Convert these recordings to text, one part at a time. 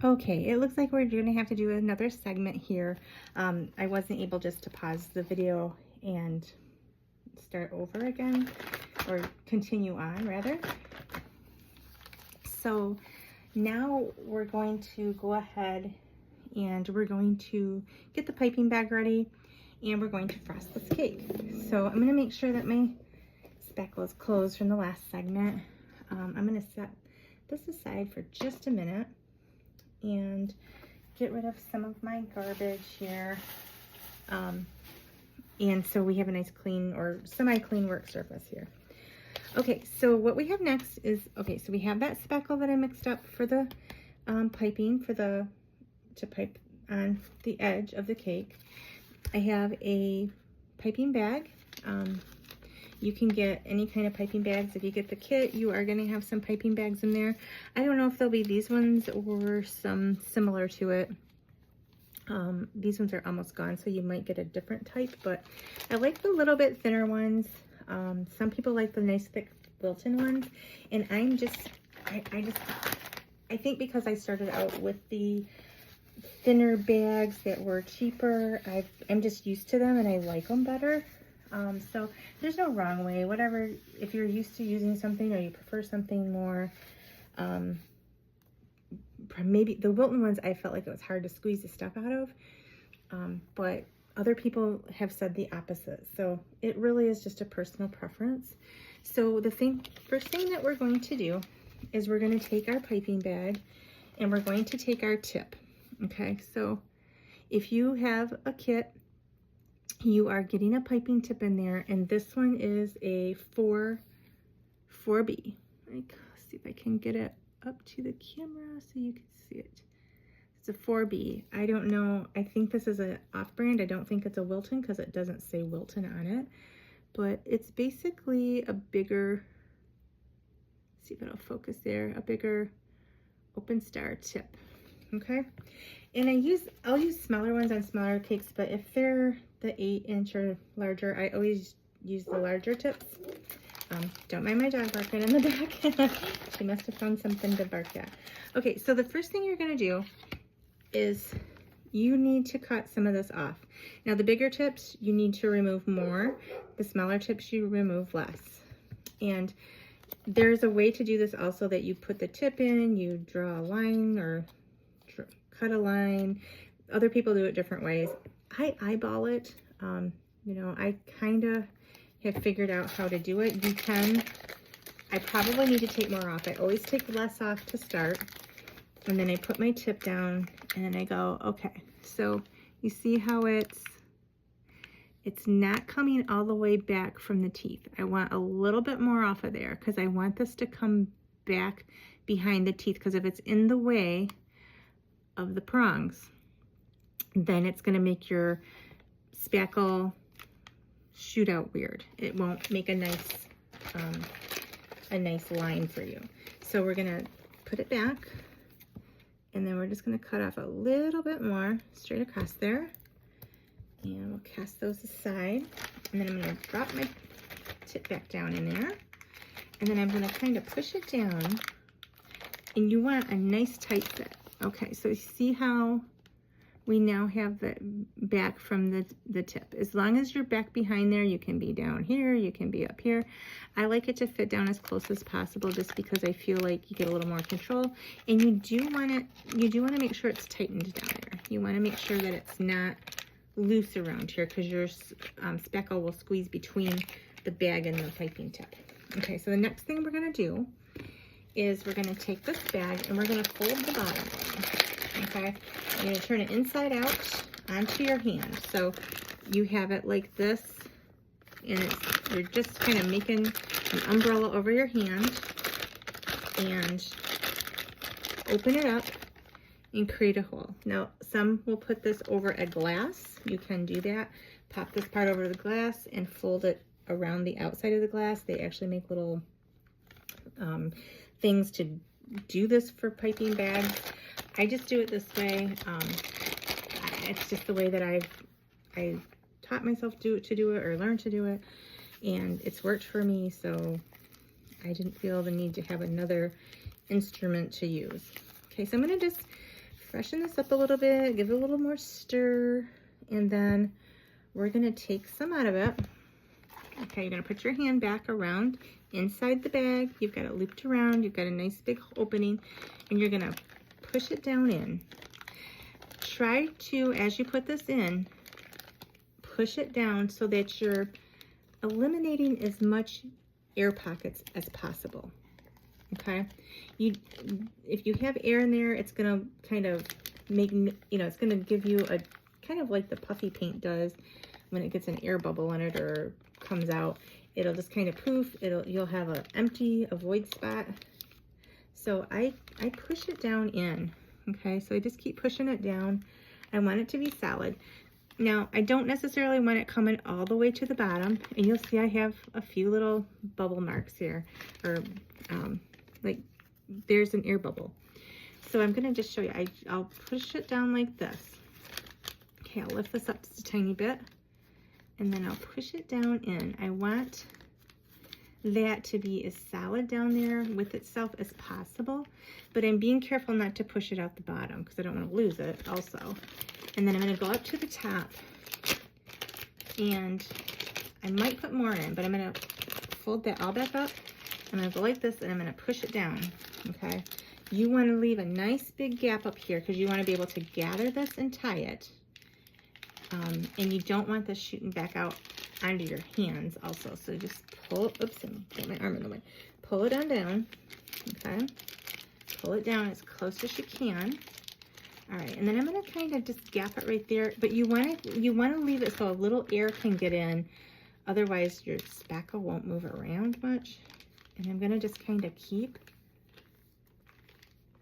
Okay, it looks like we're gonna have to do another segment here. I wasn't able just to pause the video and start over again, or continue on rather. So now we're going to go ahead and we're going to get the piping bag ready, and we're going to frost this cake. So I'm gonna make sure that my spackle is closed from the last segment. I'm gonna set this aside for just a minute and get rid of some of my garbage here. And so we have a nice clean or semi-clean work surface here. Okay, so what we have next is, okay, so we have that spackle that I mixed up for the piping, to pipe on the edge of the cake. I have a piping bag. You can get any kind of piping bags. If you get the kit, you are gonna have some piping bags in there. I don't know if they'll be these ones or some similar to it. These ones are almost gone, so you might get a different type, but I like the little bit thinner ones. Some people like the nice thick Wilton ones, and I think because I started out with the thinner bags that were cheaper, I'm just used to them and I like them better. So there's no wrong way, whatever, if you're used to using something or you prefer something more, maybe the Wilton ones, I felt like it was hard to squeeze the stuff out of, but other people have said the opposite. So it really is just a personal preference. So first thing that we're going to do is we're going to take our piping bag and we're going to take our tip. Okay, so if you have a kit, you are getting a piping tip in there, and this one is a 4B. Let's see if I can get it up to the camera so you can see it. It's a 4B. I don't know, I think this is an off-brand. I don't think it's a Wilton because it doesn't say Wilton on it, but it's basically a bigger, see if it'll focus there, a bigger open star tip. Okay, and I'll use smaller ones on smaller cakes, but if they're the 8-inch or larger, I always use the larger tips. Don't mind my dog barking in the back. She must have found something to bark at. Okay, so the first thing you're gonna do is you need to cut some of this off. Now the bigger tips, you need to remove more. The smaller tips, you remove less. And there's a way to do this also, that you put the tip in, you draw a line or cut a line. Other people do it different ways. I eyeball it. You know, I kind of have figured out how to do it. I probably need to take more off. I always take less off to start, and then I put my tip down and then I go, okay, so you see how it's not coming all the way back from the teeth. I want a little bit more off of there because I want this to come back behind the teeth, because if it's in the way of the prongs, then it's going to make your spackle shoot out weird. It won't make a nice line for you. So we're going to put it back, and then we're just going to cut off a little bit more straight across there, and we'll cast those aside, and then I'm going to drop my tip back down in there, and then I'm going to kind of push it down, and you want a nice tight fit. Okay, so you see how we now have the back from the tip. As long as you're back behind there, you can be down here, you can be up here. I like it to fit down as close as possible, just because I feel like you get a little more control. And you do want to make sure it's tightened down there. You want to make sure that it's not loose around here, because your spackle will squeeze between the bag and the piping tip. Okay, so the next thing we're going to do is we're going to take this bag and we're going to fold the bottom one. Okay, you're going to turn it inside out onto your hand. So you have it like this, and you're just kind of making an umbrella over your hand, and open it up and create a hole. Now, some will put this over a glass. You can do that. Pop this part over the glass and fold it around the outside of the glass. They actually make little things to do this for piping bags. I just do it this way. It's just the way that I taught myself to do it or learned to do it, and it's worked for me, so I didn't feel the need to have another instrument to use. Okay, so I'm going to just freshen this up a little bit, give it a little more stir, and then we're gonna take some out of it. Okay, you're gonna put your hand back around inside the bag. You've got it looped around, you've got a nice big opening, and you're gonna push it down in. Try to, as you put this in, push it down so that you're eliminating as much air pockets as possible. Okay, if you have air in there, it's gonna kind of make, it's gonna give you a kind of like the puffy paint does when it gets an air bubble in it or comes out. It'll just kind of poof. You'll have a void spot. So I push it down in. Okay, so I just keep pushing it down. I want it to be solid. Now, I don't necessarily want it coming all the way to the bottom, and you'll see I have a few little bubble marks here, or like there's an air bubble. So I'm gonna just show you. I'll push it down like this. Okay, I'll lift this up just a tiny bit, and then I'll push it down in. I want that to be as solid down there with itself as possible, but I'm being careful not to push it out the bottom because I don't want to lose it also. And then I'm going to go up to the top, and I might put more in, but I'm going to fold that all back up. I'm going to go like this, and I'm going to push it down. Okay, you want to leave a nice big gap up here because you want to be able to gather this and tie it, and you don't want this shooting back out onto your hands also. So just pull, oops, and get my arm in the way. Pull it on down, okay? Pull it down as close as you can. All right, and then I'm gonna kind of just gap it right there, but you wanna leave it so a little air can get in, otherwise your spackle won't move around much. And I'm gonna just kind of keep,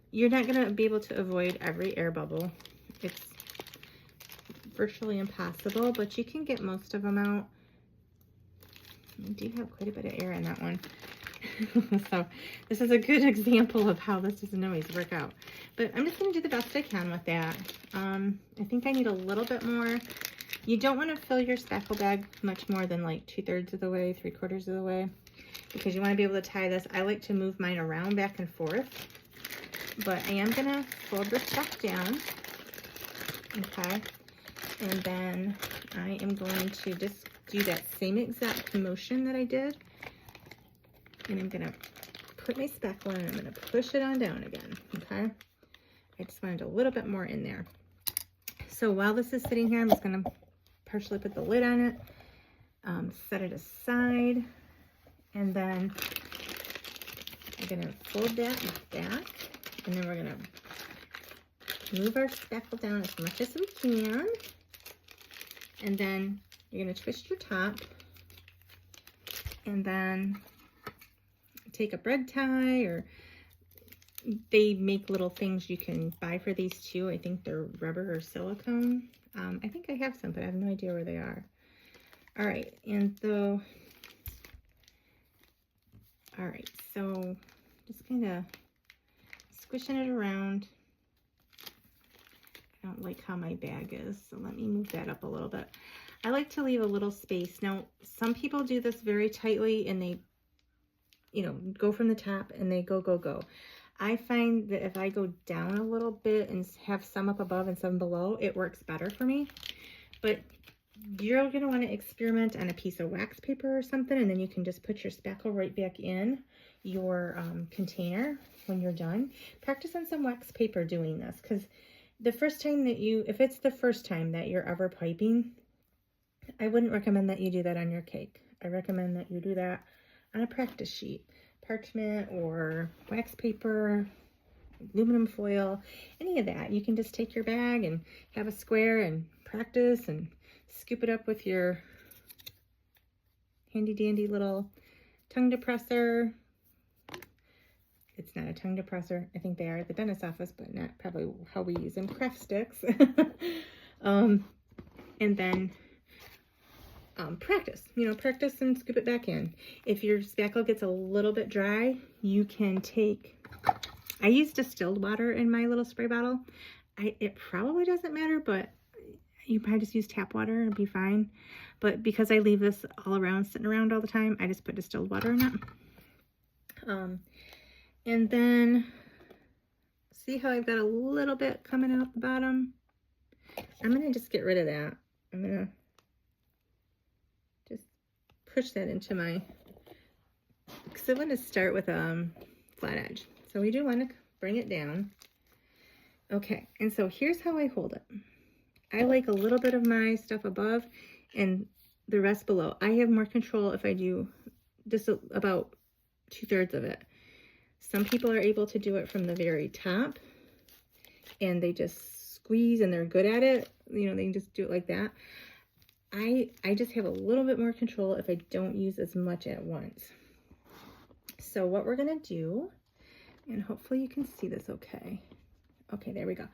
you're not gonna be able to avoid every air bubble. It's virtually impossible, but you can get most of them out. I do have quite a bit of air in that one. So this is a good example of how this doesn't always work out. But I'm just going to do the best I can with that. I think I need a little bit more. You don't want to fill your spackle bag much more than like 2/3 of the way, 3/4 of the way, because you want to be able to tie this. I like to move mine around back and forth, but I am going to fold this back down. Okay. And then I am going to just do that same exact motion that I did. And I'm gonna put my spackle in and I'm gonna push it on down again, okay? I just wanted a little bit more in there. So while this is sitting here, I'm just gonna partially put the lid on it, set it aside, and then I'm gonna fold that back, and then we're gonna move our spackle down as much as we can. And then you're going to twist your top, and then take a bread tie, or they make little things you can buy for these too. I think they're rubber or silicone. I think I have some, but I have no idea where they are. All right, and so, all right, so just kind of squishing it around. I don't like how my bag is, so let me move that up a little bit. I like to leave a little space. Now, some people do this very tightly and they, go from the top and they go. I find that if I go down a little bit and have some up above and some below, it works better for me. But you're going to want to experiment on a piece of wax paper or something, and then you can just put your spackle right back in your container when you're done. Practice on some wax paper doing this, because the first time that if it's the first time that you're ever piping, I wouldn't recommend that you do that on your cake. I recommend that you do that on a practice sheet, parchment or wax paper, aluminum foil, any of that. You can just take your bag and have a square and practice and scoop it up with your handy dandy little tongue depressor. It's not a tongue depressor. I think they are at the dentist's office, but not probably how we use them. Craft sticks. And then practice. Practice and scoop it back in. If your spackle gets a little bit dry, you can take, I use distilled water in my little spray bottle. It probably doesn't matter, but you probably just use tap water and be fine. But because I leave this all around, sitting around all the time, I just put distilled water in it. And then, so see how I've got a little bit coming out the bottom? I'm going to just get rid of that. I'm going to just push that into my, because I want to start with a flat edge. So we do want to bring it down. Okay, and so here's how I hold it. I like a little bit of my stuff above and the rest below. I have more control if I do just about 2/3 of it. Some people are able to do it from the very top and they just squeeze and they're good at it. You know, they can just do it like that. I just have a little bit more control if I don't use as much at once. So what we're gonna do, and hopefully you can see this okay. Okay, there we go.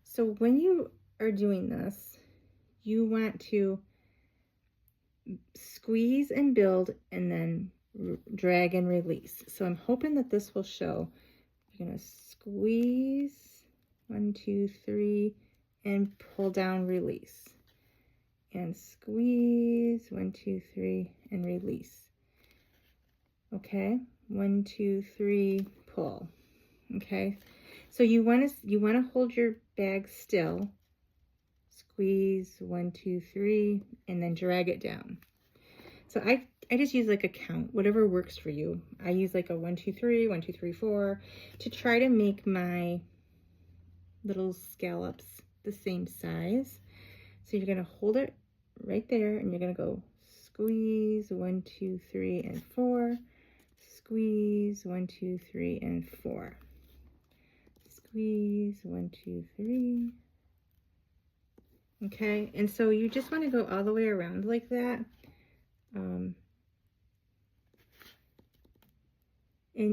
So when you are doing this, you want to squeeze and build and then drag and release. So I'm hoping that this will show. You're gonna squeeze, 1, 2, 3, and pull down, release. And squeeze, 1, 2, 3, and release. Okay, 1, 2, 3, pull. Okay, so you want to hold your bag still, squeeze, 1, 2, 3, and then drag it down. So I just use like a count, whatever works for you. I use like a 1, 2, 3, 1, 2, 3, 4 to try to make my little scallops the same size. So you're gonna hold it right there and you're gonna go squeeze, 1, 2, 3, and 4, squeeze, 1, 2, 3, and 4. Squeeze, 1, 2, 3. Okay, and so you just want to go all the way around like that. And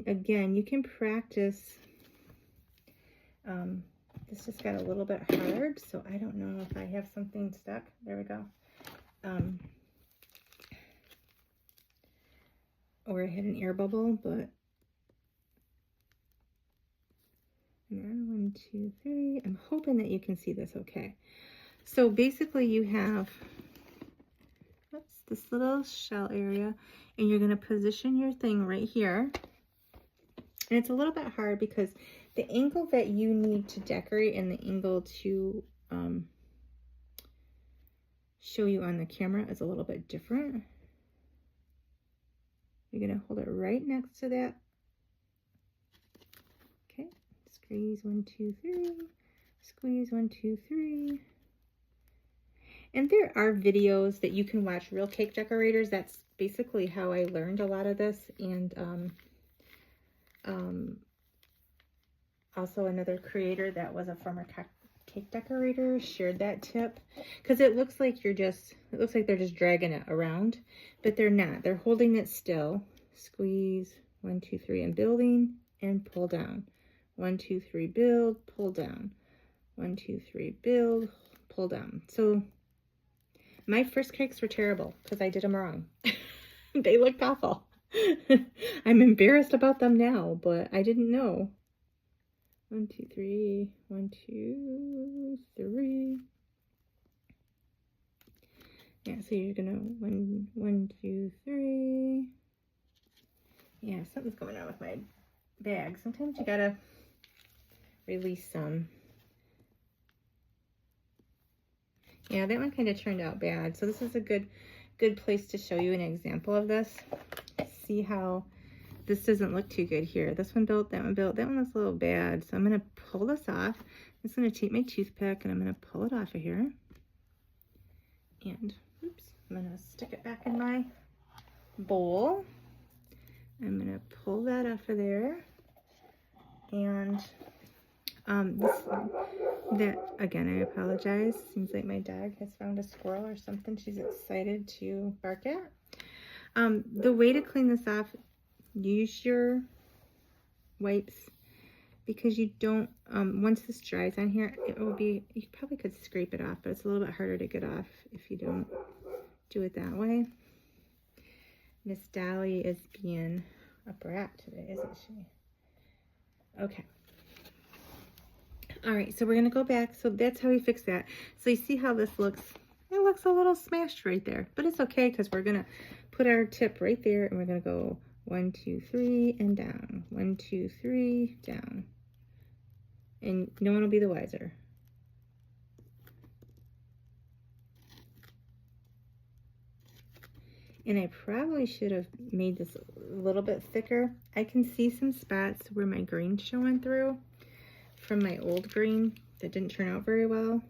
again, you can practice. This just got a little bit hard, so I don't know if I have something stuck. There we go. Or I had an air bubble, but 1, 2, 3. I'm hoping that you can see this okay. So basically you have this little shell area and you're going to position your thing right here. And it's a little bit hard because the angle that you need to decorate and the angle to show you on the camera is a little bit different. You're going to hold it right next to that. Okay, squeeze, 1, 2, 3, squeeze, 1, 2, 3. And there are videos that you can watch, Real Cake Decorators. That's basically how I learned a lot of this. And also another creator that was a former cake decorator shared that tip, because it looks like they're just dragging it around, but they're not. They're holding it still. Squeeze, 1, 2, 3, and building, and pull down. 1, 2, 3, build, pull down. 1, 2, 3, build, pull down. So my first cakes were terrible because I did them wrong. They looked awful. I'm embarrassed about them now, but I didn't know. 1, 2, 3, 1, 2, 3. Yeah, so you're gonna 1, 2, 3. Yeah, something's going on with my bag. Sometimes you gotta release some. Yeah, that one kind of turned out bad. So this is a good place to show you an example of this. See how this doesn't look too good here. This one built, that one built, that one was a little bad. So I'm gonna pull this off. I'm just gonna take my toothpick and I'm gonna pull it off of here. And oops, I'm gonna stick it back in my bowl. I'm gonna pull that off of there. And again, I apologize. Seems like my dog has found a squirrel or something she's excited to bark at. The way to clean this off, use your wipes, because you don't, once this dries on here, it will be, you probably could scrape it off, but it's a little bit harder to get off if you don't do it that way. Miss Dolly is being a brat today, isn't she? Okay. All right, so we're gonna go back. So that's how we fix that. So you see how this looks? It looks a little smashed right there, but it's okay because we're gonna put our tip right there and we're gonna go 1, 2, 3, and down. 1, 2, 3, down. And no one will be the wiser. And I probably should have made this a little bit thicker. I can see some spots where my green's showing through from my old green that didn't turn out very well.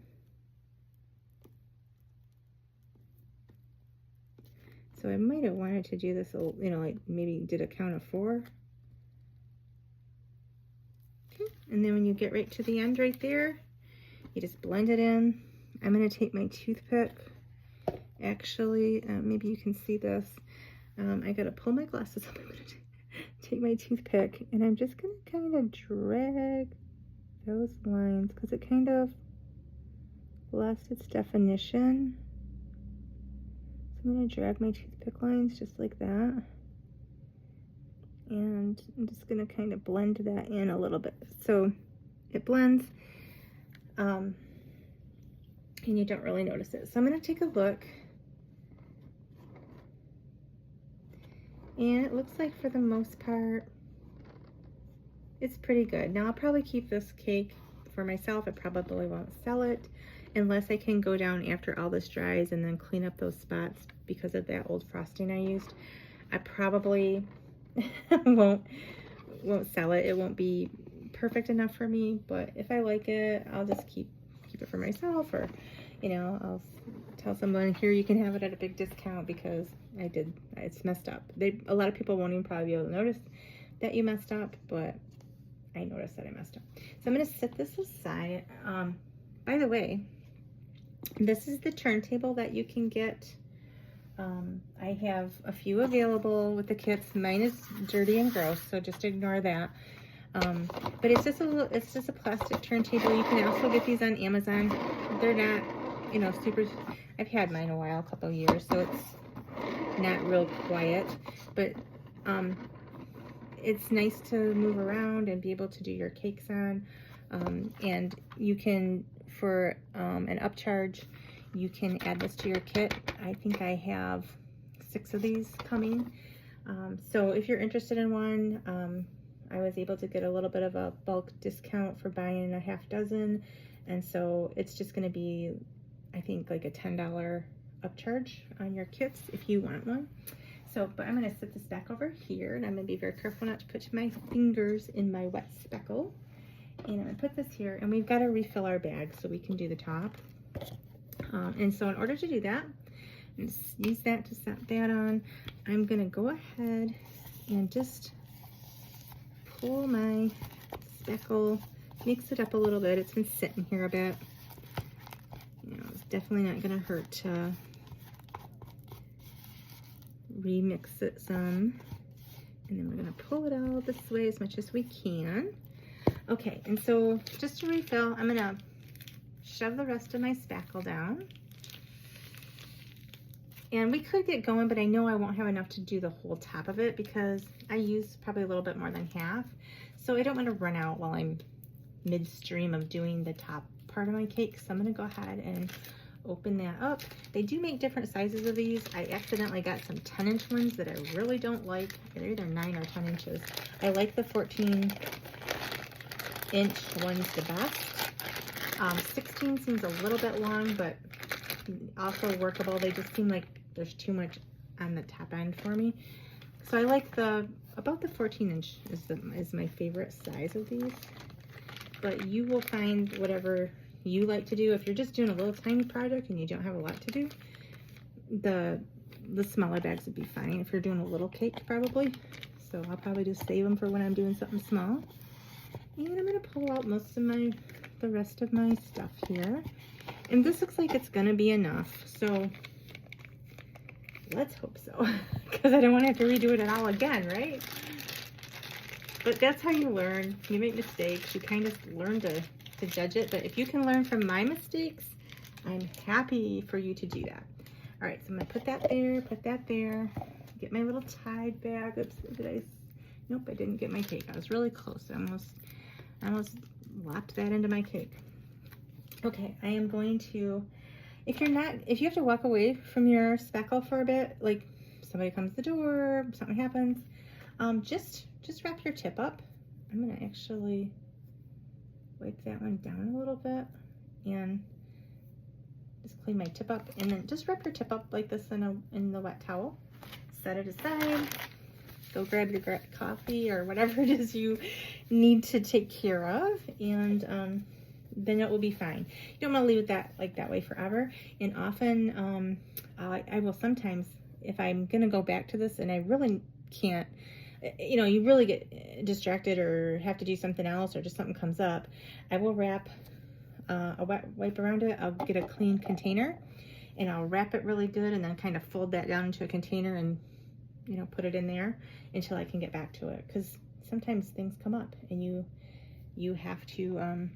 So I might have wanted to do this, you know, like maybe did a count of 4. Okay, and then when you get right to the end right there, you just blend it in. I'm gonna take my toothpick. Actually, maybe you can see this. I gotta pull my glasses up. I'm gonna take my toothpick and I'm just gonna kind of drag those lines because it kind of lost its definition. So I'm gonna drag my toothpick lines just like that. And I'm just gonna kind of blend that in a little bit. So it blends, and you don't really notice it. So I'm gonna take a look. And it looks like for the most part, it's pretty good. Now I'll probably keep this cake for myself. I probably won't sell it unless I can go down after all this dries and then clean up those spots because of that old frosting I used. I probably won't sell it. It won't be perfect enough for me, but if I like it, I'll just keep it for myself, or you know, I'll tell someone, here, you can have it at a big discount because it's messed up. A lot of people won't even probably be able to notice that you messed up, but I noticed that I messed up. So I'm going to set this aside. By the way, this is the turntable that you can get. I have a few available with the kits. Mine is dirty and gross, so just ignore that. But it's just a plastic turntable. You can also get these on Amazon. They're not, you know, super. I've had mine a while, a couple of years, so it's not real quiet, but it's nice to move around and be able to do your cakes on. And you can, for an upcharge, you can add this to your kit. I think I have 6 of these coming. So if you're interested in one, I was able to get a little bit of a bulk discount for buying a half dozen. And so it's just going to be, I think, like a $10 upcharge on your kits if you want one. So, but I'm going to set this back over here, and I'm going to be very careful not to put my fingers in my wet speckle. And I'm going to put this here, and we've got to refill our bag so we can do the top. And so in order to do that, and use that to set that on, I'm going to go ahead and just pull my speckle, mix it up a little bit. It's been sitting here a bit. You know, it's definitely not going to hurt to remix it some. And then we're going to pull it out this way as much as we can. Okay, and so just to refill, I'm going to shove the rest of my spackle down. And we could get going, but I know I won't have enough to do the whole top of it because I used probably a little bit more than half. So I don't want to run out while I'm midstream of doing the top part of my cake. So I'm going to go ahead and open that up. They do make different sizes of these. I accidentally got some 10-inch ones that I really don't like. They're either 9 or 10 inches. I like the 14-inch ones the best. 16 seems a little bit long, but also workable. They just seem like there's too much on the top end for me. So I like about the 14-inch is my favorite size of these. But you will find whatever you like to do. If you're just doing a little tiny project and you don't have a lot to do, the smaller bags would be fine. If you're doing a little cake, probably. So I'll probably just save them for when I'm doing something small. And I'm going to pull out the rest of my stuff here. And this looks like it's going to be enough. So let's hope so. Because I don't want to have to redo it all again, right? But that's how you learn. You make mistakes. You kind of learn to judge it. But if you can learn from my mistakes, I'm happy for you to do that. All right, so I'm going to put that there, get my little Tide bag. Oops, nope, I didn't get my cake. I was really close. I almost lopped that into my cake. Okay, I am going to, if you have to walk away from your speckle for a bit, like somebody comes to the door, something happens, Just wrap your tip up. I'm gonna actually wipe that one down a little bit and just clean my tip up, and then just wrap your tip up like this in the wet towel. Set it aside. Go grab your coffee or whatever it is you need to take care of, and then it will be fine. You don't want to leave it that way forever. And often I will sometimes, if I'm gonna go back to this and I really can't, you know, you really get distracted or have to do something else or just something comes up, I will wrap a wet wipe around it. I'll get a clean container and I'll wrap it really good and then kind of fold that down into a container and, you know, put it in there until I can get back to it, because sometimes things come up and you have to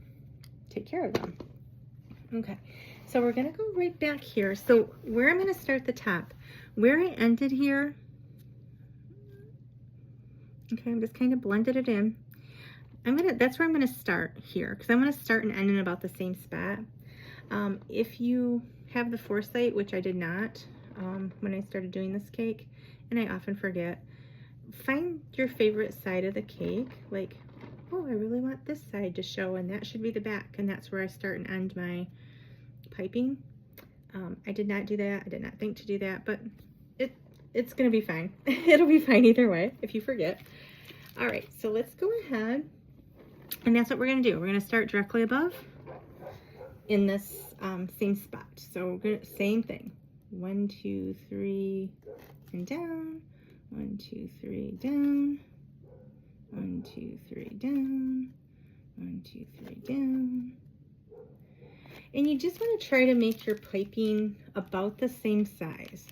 take care of them. Okay, so we're gonna go right back here. So where I'm gonna start the top, where I ended here, okay, I'm just kind of blended it in. That's where I'm gonna start here, because I'm gonna start and end in about the same spot. If you have the foresight, which I did not when I started doing this cake, and I often forget, find your favorite side of the cake. Like, oh, I really want this side to show, and that should be the back, and that's where I start and end my piping. I did not do that. I did not think to do that, but it's gonna be fine. It'll be fine either way if you forget. All right, so let's go ahead, and that's what we're gonna do. We're gonna start directly above in this same spot. So we're gonna, same thing. 1, 2, 3, and down. 1, 2, 3, down. 1, 2, 3, down. 1, 2, 3, down. And you just want to try to make your piping about the same size.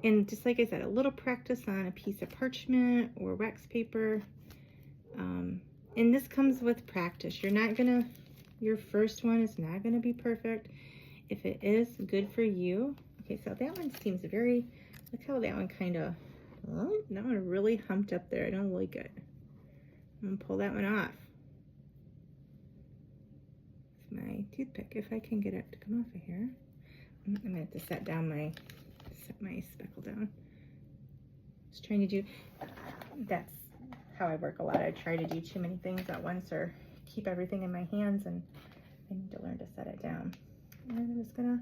And just like I said, a little practice on a piece of parchment or wax paper. And this comes with practice. Your first one is not gonna be perfect. If it is, good for you. Okay, so that one seems very, look how that one kind of, oh, that one really humped up there. I don't like it. I'm gonna pull that one off. With my toothpick, if I can get it to come off of here. I'm gonna have to set my speckle down. Just trying to do, that's how I work a lot. I try to do too many things at once or keep everything in my hands, and I need to learn to set it down. And I'm just gonna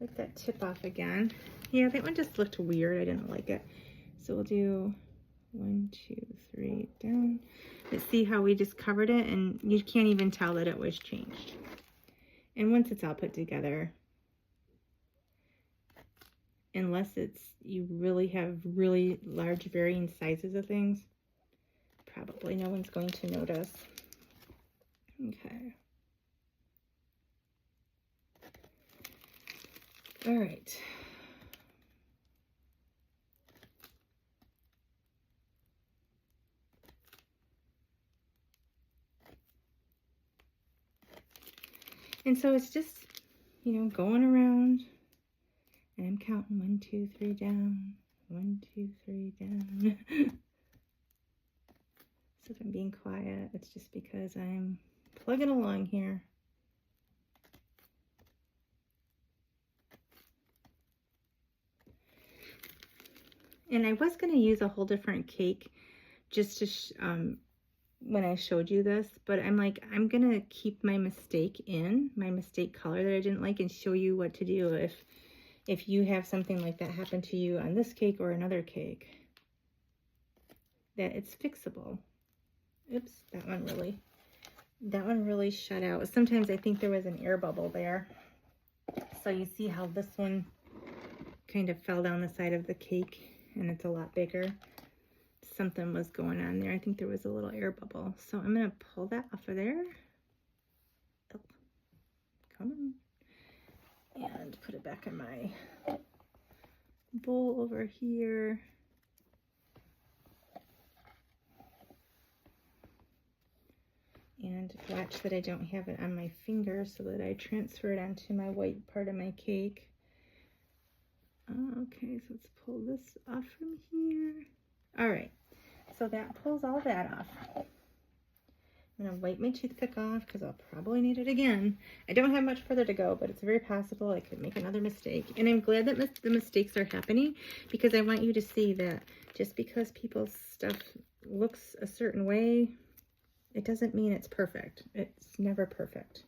wipe that tip off again. Yeah, that one just looked weird. I didn't like it. So we'll do 1, 2, 3 down. Let's see how we just covered it, and you can't even tell that it was changed. And once it's all put together, unless you really have really large varying sizes of things, probably no one's going to notice. Okay. All right. And so it's just, you know, going around, and I'm counting 1, 2, 3 down, 1, 2, 3 down. So if I'm being quiet, it's just because I'm plugging along here. And I was going to use a whole different cake just to when I showed you this, but I'm like, I'm going to keep my mistake color that I didn't like, and show you what to do if you have something like that happen to you on this cake or another cake, that it's fixable. Oops, that one really shut out. Sometimes I think there was an air bubble there. So you see how this one kind of fell down the side of the cake, and it's a lot bigger. Something was going on there. I think there was a little air bubble. So I'm going to pull that off of there. Oh, come on. And put it back in my bowl over here. And watch that I don't have it on my finger so that I transfer it onto my white part of my cake. Okay, so let's pull this off from here. All right, so that pulls all that off. I'm going to wipe my toothpick off because I'll probably need it again. I don't have much further to go, but it's very possible I could make another mistake. And I'm glad that the mistakes are happening because I want you to see that just because people's stuff looks a certain way, it doesn't mean it's perfect. It's never perfect.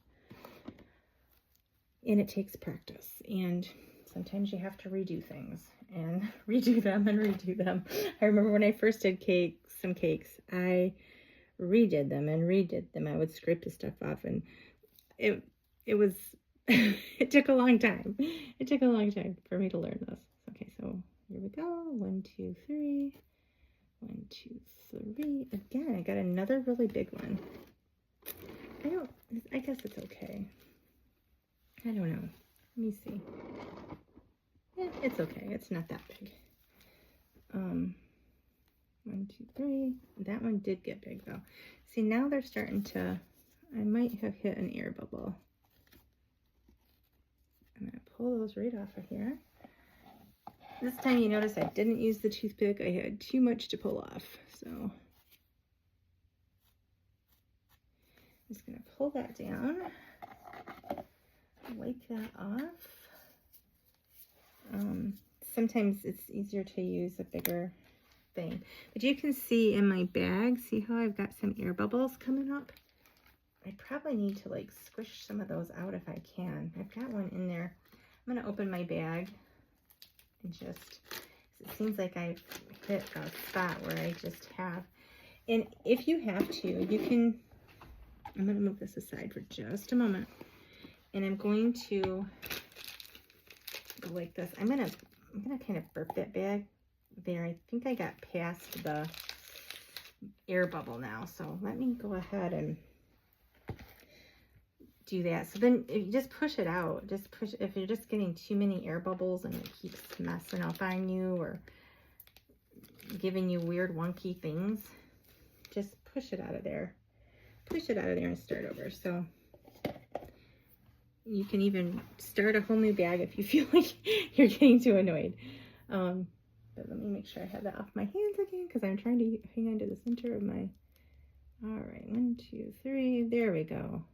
And it takes practice. And sometimes you have to redo things and redo them and redo them. I remember when I first did some cakes, I redid them and redid them. I would scrape the stuff off, and it was it took a long time. It took a long time for me to learn this. Okay, so here we go. 1, 2, 3. 1, 2, 3. Again, I got another really big one. I guess it's okay. I don't know. Let me see. Yeah, it's okay. It's not that big. 1, 2, 3. That one did get big though. See, now they're starting to, I might have hit an air bubble. I'm gonna pull those right off of here. This time you notice I didn't use the toothpick. I had too much to pull off. So I'm just gonna pull that down, wipe that off. Sometimes it's easier to use a bigger thing. But you can see in my bag, see how I've got some air bubbles coming up? I probably need to like squish some of those out if I can. I've got one in there. I'm gonna open my bag and just, it seems like I've hit a spot where I just have. And if you have to, you can, I'm gonna move this aside for just a moment. And I'm going to go like this. I'm gonna kind of burp that bag there. I think I got past the air bubble now. So let me go ahead and do that. So then you just push it out. Just push, if you're just getting too many air bubbles and it keeps messing up on you or giving you weird wonky things, just push it out of there. Push it out of there and start over. So you can even start a whole new bag if you feel like you're getting too annoyed. But let me make sure I have that off my hands again because I'm trying to hang on to the center of my, all right, 1, 2, 3, there we go.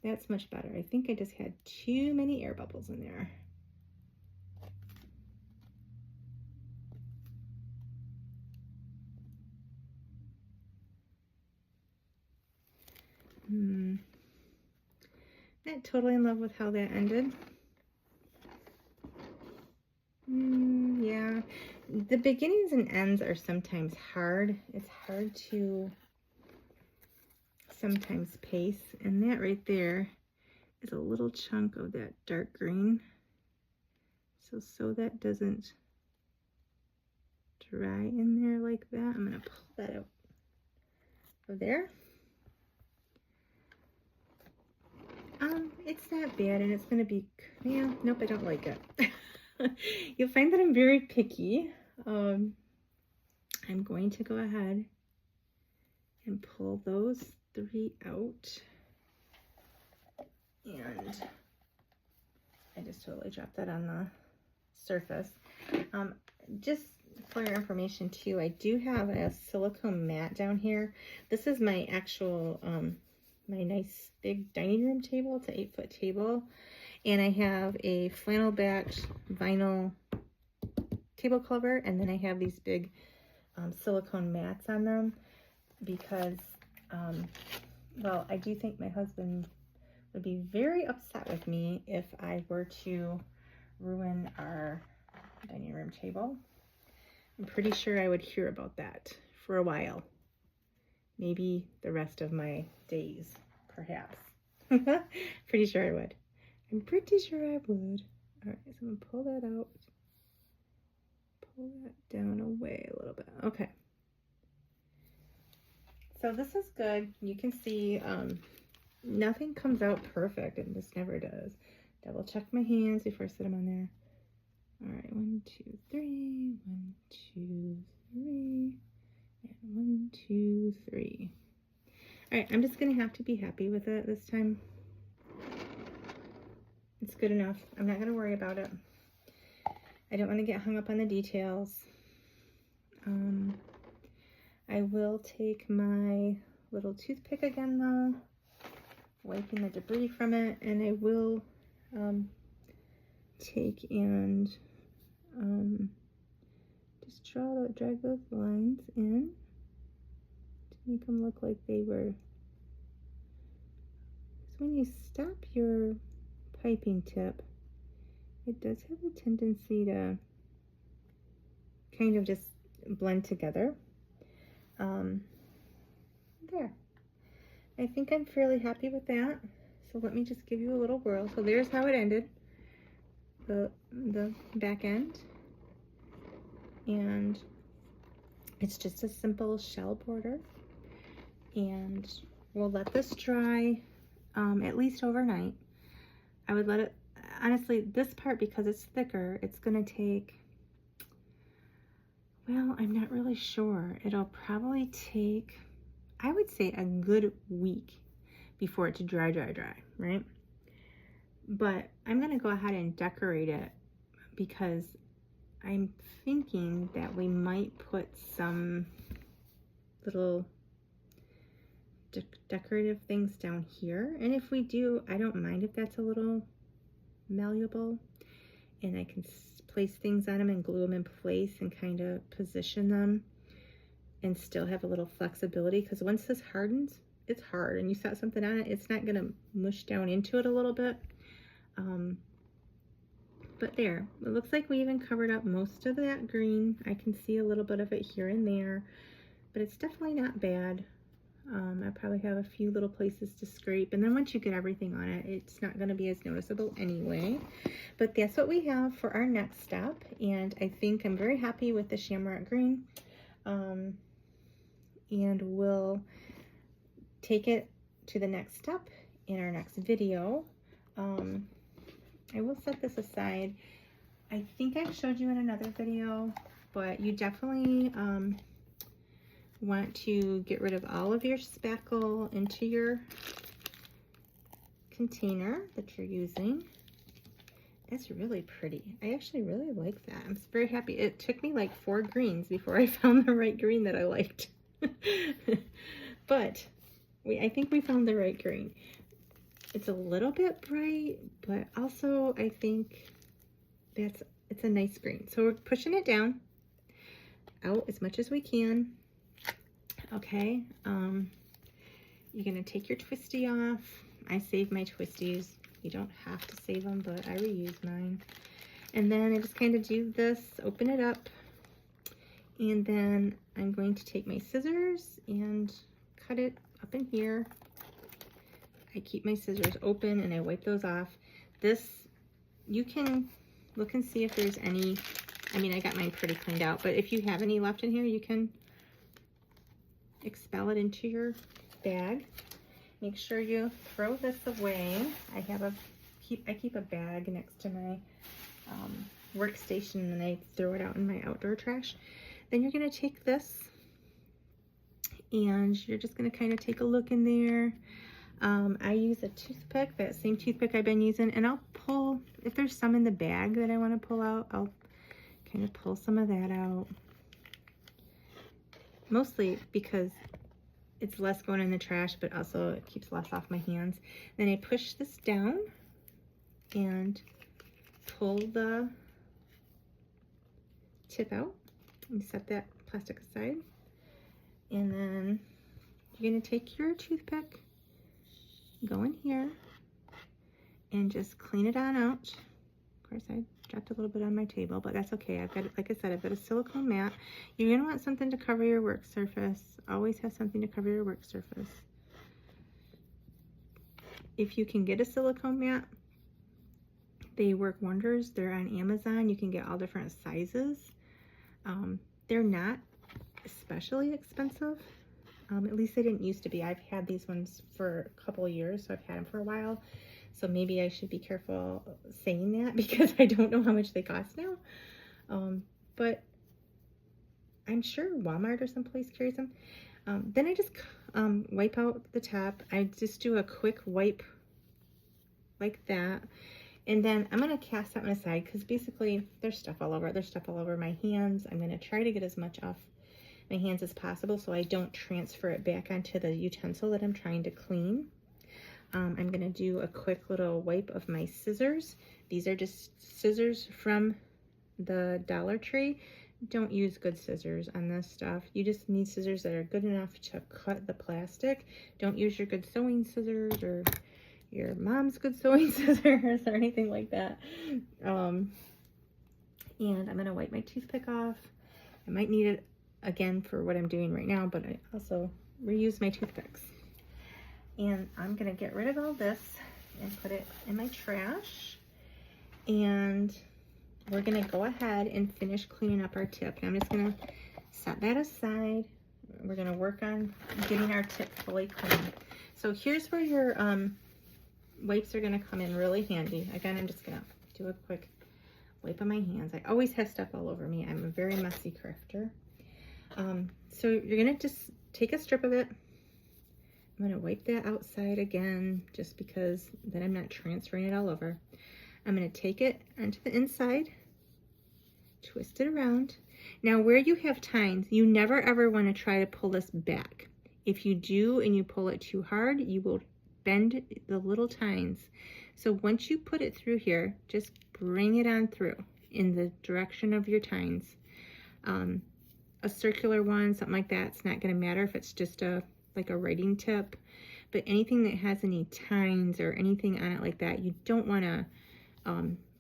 That's much better. I think I just had too many air bubbles in there. Not totally in love with how that ended. Yeah, the beginnings and ends are sometimes hard. It's hard to sometimes pace, and that right there is a little chunk of that dark green. So that doesn't dry in there like that. I'm gonna pull that out of there. It's not bad, and it's gonna be, yeah, nope, I don't like it. You'll find that I'm very picky. I'm going to go ahead and pull those 3 out. And I just totally dropped that on the surface. Just for your information too, I do have a silicone mat down here. This is my actual, my nice big dining room table. It's an 8-foot table. And I have a flannel backed vinyl table cover, and then I have these big silicone mats on them because, well, I do think my husband would be very upset with me if I were to ruin our dining room table. I'm pretty sure I would hear about that for a while. Maybe the rest of my days, perhaps. Pretty sure I would. I'm pretty sure I would. All right, so I'm gonna pull that out. Pull that down away a little bit. Okay. So this is good. You can see nothing comes out perfect, and this never does. Double check my hands before I set them on there. All right, 1, 2, 3, 1, 2, 3, and 1, 2, 3. All right, I'm just gonna have to be happy with it this time. It's good enough. I'm not going to worry about it. I don't want to get hung up on the details. I will take my little toothpick again though, wiping the debris from it, and I will take and just drag those lines in to make them look like they were. So when you stop your piping tip, it does have a tendency to kind of just blend together. There. I think I'm fairly happy with that. So let me just give you a little whirl. So there's how it ended, the back end. And it's just a simple shell border. And we'll let this dry at least overnight. I would let it, honestly, this part, because it's thicker, it's gonna take, well, I'm not really sure. It'll probably take, I would say, a good week before it to dry, right? But I'm gonna go ahead and decorate it because I'm thinking that we might put some little decorative things down here. And if we do, I don't mind if that's a little malleable, and I can place things on them and glue them in place and kind of position them and still have a little flexibility, because once this hardens, it's hard, and you set something on it, it's not gonna mush down into it a little bit. But there, it looks like we even covered up most of that green. I can see a little bit of it here and there, but it's definitely not bad. I probably have a few little places to scrape, and then once you get everything on it, it's not going to be as noticeable anyway. But that's what we have for our next step, and I think I'm very happy with the shamrock green. And we'll take it to the next step in our next video. I will set this aside. I think I've showed you in another video, but you definitely want to get rid of all of your spackle into your container that you're using. That's really pretty. I actually really like that. I'm very happy. It took me like 4 greens before I found the right green that I liked. But I think we found the right green. It's a little bit bright, but also I think it's a nice green. So we're pushing it down out as much as we can. Okay, you're gonna take your twisty off. I save my twisties. You don't have to save them, but I reuse mine. And then I just kind of do this, open it up, and then I'm going to take my scissors and cut it up in here. I keep my scissors open and I wipe those off. This, you can look and see if there's any, I mean, I got mine pretty cleaned out, but if you have any left in here, you can expel it into your bag. Make sure you throw this away. I keep a bag next to my workstation, and I throw it out in my outdoor trash. Then you're going to take this and you're just going to kind of take a look in there. I use a toothpick, that same toothpick I've been using, and I'll pull, if there's some in the bag that I want to pull out, I'll kind of pull some of that out. Mostly because it's less going in the trash, but also it keeps less off my hands. Then I push this down and pull the tip out and set that plastic aside. And then you're going to take your toothpick, go in here, and just clean it on out. Of course, I dropped a little bit on my table, but that's okay. I've got, like I said, I've got a silicone mat. You're going to want something to cover your work surface. Always have something to cover your work surface. If you can get a silicone mat, they work wonders. They're on Amazon. You can get all different sizes. They're not especially expensive. At least they didn't used to be. I've had these ones for a couple of years, so I've had them for a while. So maybe I should be careful saying that because I don't know how much they cost now. But I'm sure Walmart or someplace carries them. Then I just wipe out the top. I just do a quick wipe like that. And then I'm going to cast that one aside because basically there's stuff all over. There's stuff all over my hands. I'm going to try to get as much off my hands as possible so I don't transfer it back onto the utensil that I'm trying to clean. I'm gonna do a quick little wipe of my scissors. These are just scissors from the Dollar Tree. Don't use good scissors on this stuff. You just need scissors that are good enough to cut the plastic. Don't use your good sewing scissors or your mom's good sewing scissors or anything like that. And I'm gonna wipe my toothpick off. I might need it again for what I'm doing right now, but I also reuse my toothpicks. And I'm gonna get rid of all this and put it in my trash. And we're gonna go ahead and finish cleaning up our tip. And I'm just gonna set that aside. We're gonna work on getting our tip fully clean. So here's where your wipes are gonna come in really handy. Again, I'm just gonna do a quick wipe on my hands. I always have stuff all over me. I'm a very messy crafter. So you're gonna just take a strip of it. I'm gonna wipe that outside again, just because then I'm not transferring it all over. I'm gonna take it onto the inside, twist it around. Now where you have tines, you never ever wanna try to pull this back. If you do and you pull it too hard, you will bend the little tines. So once you put it through here, just bring it on through in the direction of your tines. A circular one, something like that, it's not gonna matter if it's just like a writing tip, but anything that has any tines or anything on it like that, you don't want to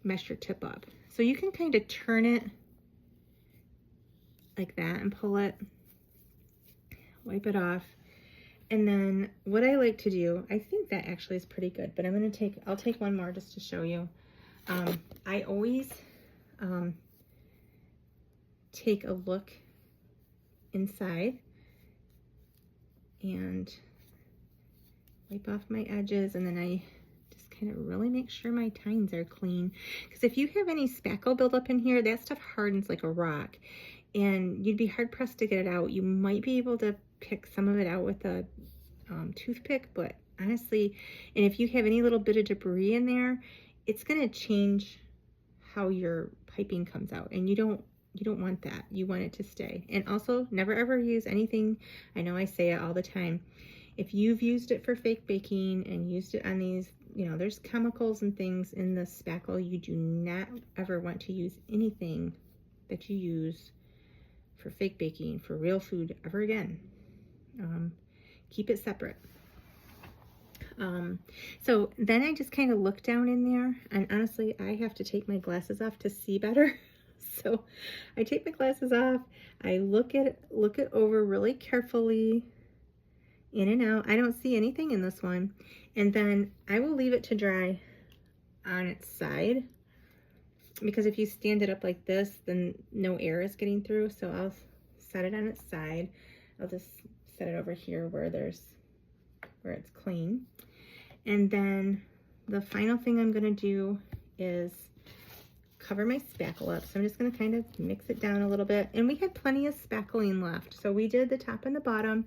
mess your tip up. So you can kind of turn it like that and pull it, wipe it off. And then what I like to do, I think that actually is pretty good, but I'll take one more just to show you. I always take a look inside and wipe off my edges, and then I just kind of really make sure my tines are clean, because if you have any spackle buildup in here, that stuff hardens like a rock and you'd be hard pressed to get it out. You might be able to pick some of it out with a toothpick, but honestly, and if you have any little bit of debris in there, it's going to change how your piping comes out, and you don't want that. You want it to stay. And also, never ever use anything, I know I say it all the time, if you've used it for fake baking and used it on these, you know, there's chemicals and things in the spackle, you do not ever want to use anything that you use for fake baking, for real food, ever again. Keep it separate. So then I just kind of look down in there, and honestly, I have to take my glasses off to see better. So I take my glasses off, I look it over really carefully, in and out. I don't see anything in this one. And then I will leave it to dry on its side, because if you stand it up like this, then no air is getting through. So I'll set it on its side. I'll just set it over here where it's clean. And then the final thing I'm gonna do is cover my spackle up. So I'm just going to kind of mix it down a little bit. And we had plenty of spackling left. So we did the top and the bottom,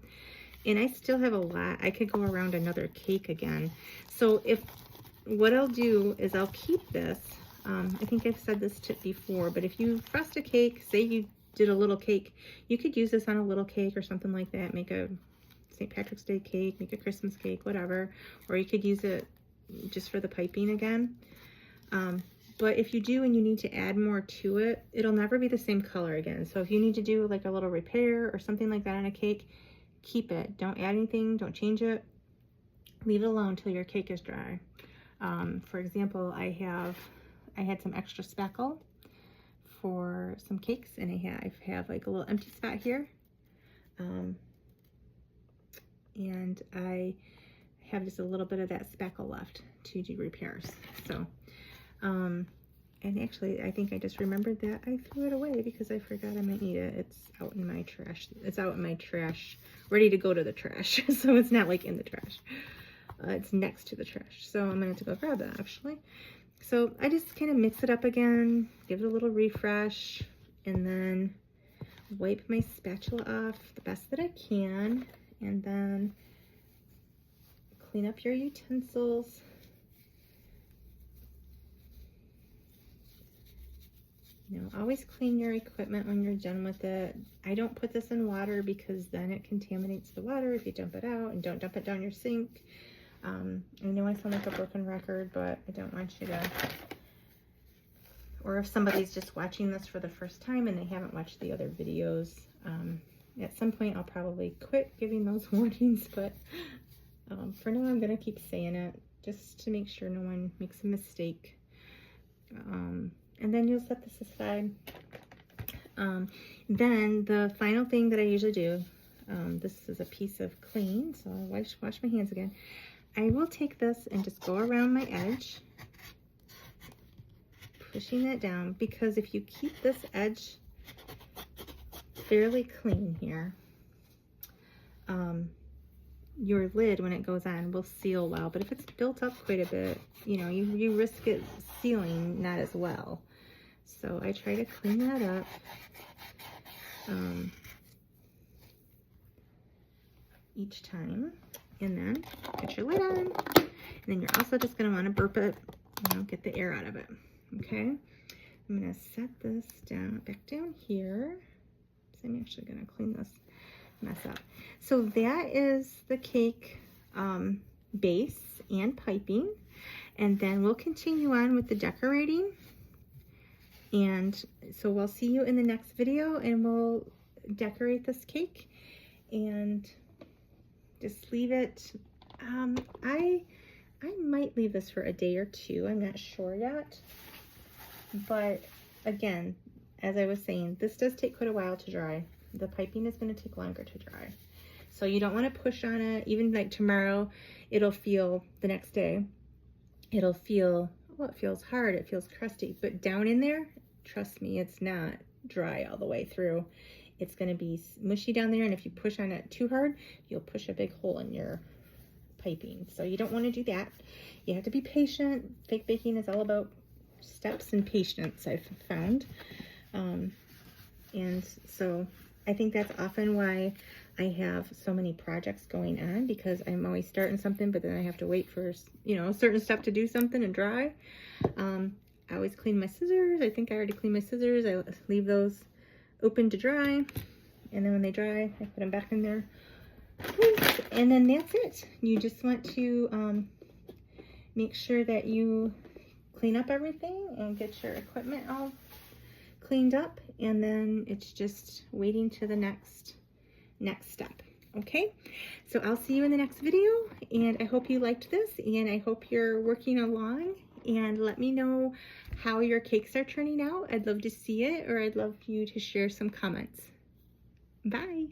and I still have a lot. I could go around another cake again. So what I'll do is I'll keep this. I think I've said this tip before, but if you frosted a cake, say you did a little cake, you could use this on a little cake or something like that. Make a St. Patrick's Day cake, make a Christmas cake, whatever. Or you could use it just for the piping again. But if you do and you need to add more to it, it'll never be the same color again. So if you need to do like a little repair or something like that on a cake, keep it. Don't add anything, don't change it. Leave it alone until your cake is dry. For example, I had some extra spackle for some cakes, and I have like a little empty spot here. And I have just a little bit of that spackle left to do repairs. So and actually, I think I just remembered that I threw it away because I forgot I might need it. It's out in my trash. It's out in my trash, ready to go to the trash. So it's not like in the trash. It's next to the trash. So I'm gonna have to go grab that actually. So I just kind of mix it up again, give it a little refresh, and then wipe my spatula off the best that I can, and then clean up your utensils. You know, always clean your equipment when you're done with it. I don't put this in water because then it contaminates the water if you dump it out, and don't dump it down your sink. I know I sound like a broken record, but I don't want you to, or if somebody's just watching this for the first time and they haven't watched the other videos, at some point I'll probably quit giving those warnings, but for now I'm going to keep saying it just to make sure no one makes a mistake. And then you'll set this aside. Then the final thing that I usually do, this is a piece of clean, so I'll wash my hands again. I will take this and just go around my edge, pushing it down, because if you keep this edge fairly clean here, your lid, when it goes on, will seal well. But if it's built up quite a bit, you know, you risk it sealing not as well. So I try to clean that up. Each time. And then put your lid on. And then you're also just going to want to burp it, you know, get the air out of it. Okay? I'm going to set this down, back down here. So I'm actually going to clean this mess up. So that is the cake base and piping. And then we'll continue on with the decorating. And so we'll see you in the next video, and we'll decorate this cake and just leave it. I might leave this for a day or two. I'm not sure yet. But again, as I was saying, this does take quite a while to dry. The piping is going to take longer to dry. So you don't want to push on it. Even like tomorrow, it'll feel, the next day, it'll feel, well, it feels hard. It feels crusty. But down in there, trust me, it's not dry all the way through. It's going to be mushy down there. And if you push on it too hard, you'll push a big hole in your piping. So you don't want to do that. You have to be patient. Fake baking is all about steps and patience, I've found. And so I think that's often why I have so many projects going on, because I'm always starting something, but then I have to wait for, you know, a certain stuff to do something and dry. I always clean my scissors. I think I already cleaned my scissors. I leave those open to dry, and then when they dry, I put them back in there. And then that's it. You just want to make sure that you clean up everything and get your equipment all cleaned up, and then it's just waiting to the next step. Okay, so I'll see you in the next video, and I hope you liked this, and I hope you're working along, and let me know how your cakes are turning out. I'd love to see it, or I'd love you to share some comments. Bye.